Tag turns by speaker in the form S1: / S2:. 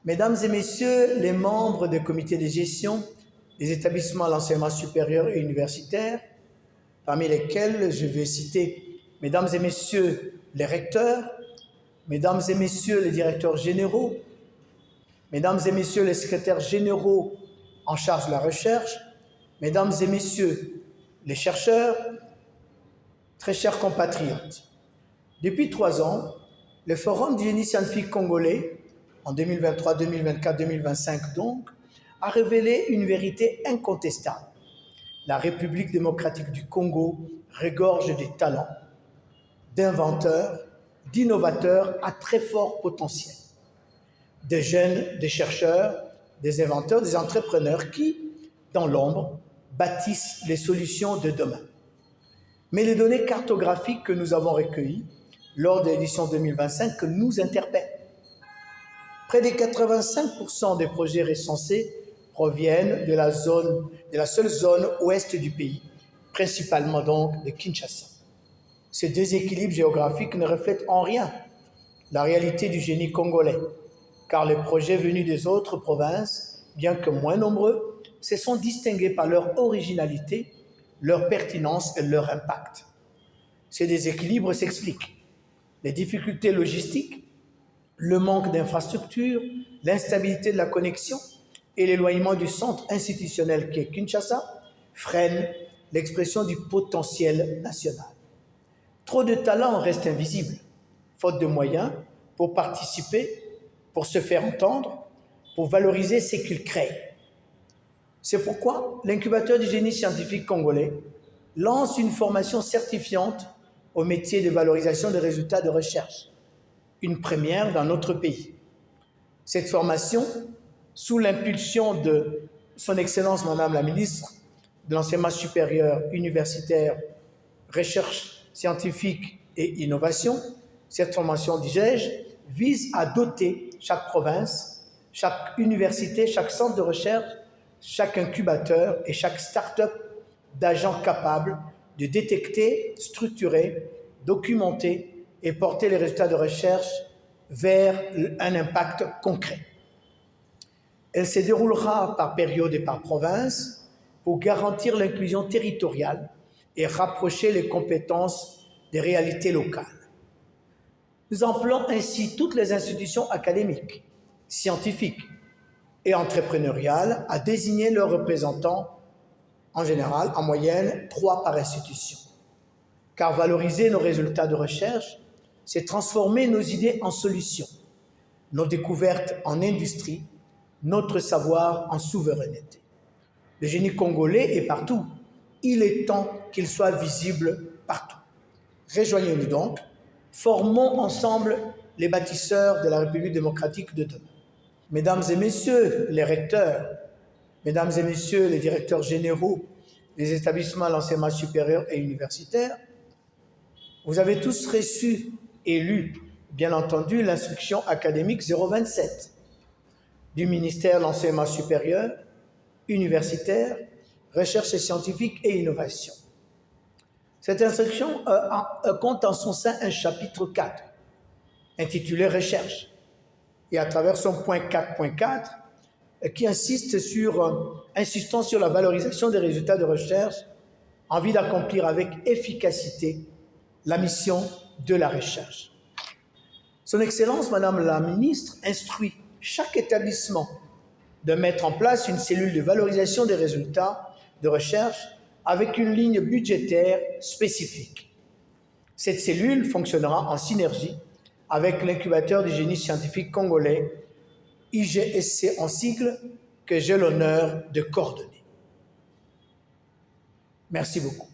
S1: Mesdames et messieurs les membres des comités de gestion des établissements d'enseignement supérieur et universitaire, parmi lesquels je vais citer mesdames et messieurs les recteurs, mesdames et messieurs les directeurs généraux, mesdames et messieurs les secrétaires généraux en charge de la recherche, mesdames et messieurs les chercheurs, très chers compatriotes. Depuis 3 ans, le Forum du génie scientifique congolais, en 2023, 2024, 2025 donc, a révélé une vérité incontestable. La République démocratique du Congo regorge des talents, d'inventeurs, d'innovateurs à très fort potentiel. Des jeunes, des chercheurs, des inventeurs, des entrepreneurs qui, dans l'ombre, bâtissent les solutions de demain. Mais les données cartographiques que nous avons recueillies lors de l'édition 2025 nous interpellent. Près de 85% des projets recensés proviennent de la seule zone ouest du pays, principalement donc de Kinshasa. Ces déséquilibres géographiques ne reflètent en rien la réalité du génie congolais, car les projets venus des autres provinces, bien que moins nombreux, se sont distingués par leur originalité, leur pertinence et leur impact. Ces déséquilibres s'expliquent. Les difficultés logistiques, le manque d'infrastructures, l'instabilité de la connexion et l'éloignement du centre institutionnel qui est Kinshasa freinent l'expression du potentiel national. Trop de talents restent invisibles, faute de moyens pour participer, pour se faire entendre, pour valoriser ce qu'ils créent. C'est pourquoi l'incubateur du génie scientifique congolais lance une formation certifiante au métier de valorisation des résultats de recherche, une première dans notre pays. Cette formation, sous l'impulsion de son Excellence Madame la Ministre de l'Enseignement supérieur, universitaire, recherche scientifique et innovation, cette formation, disais-je, vise à doter chaque province, chaque université, chaque centre de recherche, chaque incubateur et chaque start-up d'agents capables de détecter, structurer, documenter et porter les résultats de recherche vers un impact concret. Elle se déroulera par période et par province pour garantir l'inclusion territoriale et rapprocher les compétences des réalités locales. Nous appelons ainsi toutes les institutions académiques, scientifiques et entrepreneuriales à désigner leurs représentants, en général, en moyenne, 3 par institution. Car valoriser nos résultats de recherche, c'est transformer nos idées en solutions, nos découvertes en industrie, notre savoir en souveraineté. Le génie congolais est partout. Il est temps qu'il soit visible partout. Rejoignez-nous donc, formons ensemble les bâtisseurs de la République démocratique de demain. Mesdames et messieurs les recteurs, mesdames et messieurs les directeurs généraux des établissements d'enseignement supérieur et universitaire, vous avez tous reçu et lu, bien entendu, l'instruction académique 027 du ministère de l'Enseignement supérieur, universitaire, recherche scientifique et innovation. Cette instruction compte en son sein un chapitre 4, intitulé « Recherche », et à travers son point 4.4, qui insistant sur la valorisation des résultats de recherche en vue d'accomplir avec efficacité la mission de la recherche. Son Excellence, Madame la Ministre, instruit chaque établissement de mettre en place une cellule de valorisation des résultats de recherche avec une ligne budgétaire spécifique. Cette cellule fonctionnera en synergie avec l'incubateur du génie scientifique congolais, IGSC en sigle, que j'ai l'honneur de coordonner. Merci beaucoup.